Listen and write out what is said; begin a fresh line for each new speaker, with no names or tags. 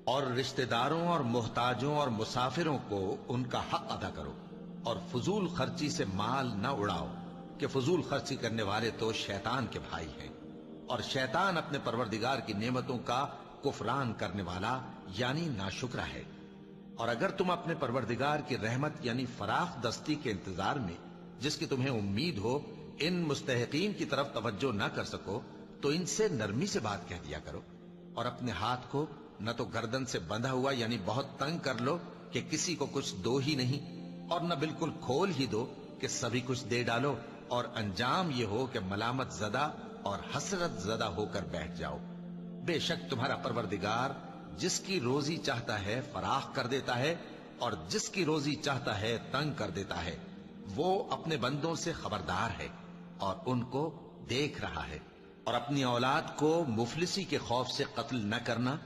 اور رشتہ داروں اور محتاجوں اور مسافروں کو ان کا حق ادا کرو، اور فضول خرچی سے مال نہ اڑاؤ کہ فضول خرچی کرنے والے تو شیطان کے بھائی ہیں، اور شیطان اپنے پروردگار کی نعمتوں کا کفران کرنے والا یعنی ناشکرا ہے۔ اور اگر تم اپنے پروردگار کی رحمت یعنی فراخ دستی کے انتظار میں، جس کی تمہیں امید ہو، ان مستحقین کی طرف توجہ نہ کر سکو تو ان سے نرمی سے بات کہہ دیا کرو، اور اپنے ہاتھ کو نہ تو گردن سے بندھا ہوا یعنی بہت تنگ کر لو کہ کسی کو کچھ دو ہی نہیں، اور نہ بالکل کھول ہی دو کہ سبھی کچھ دے ڈالو، اور انجام یہ ہو کہ ملامت زدہ اور حسرت زدہ ہو کر بیٹھ جاؤ۔ بے شک تمہارا پروردگار جس کی روزی چاہتا ہے فراخ کر دیتا ہے، اور جس کی روزی چاہتا ہے تنگ کر دیتا ہے۔ وہ اپنے بندوں سے خبردار ہے اور ان کو دیکھ رہا ہے۔ اور اپنی اولاد کو مفلسی کے خوف سے قتل نہ کرنا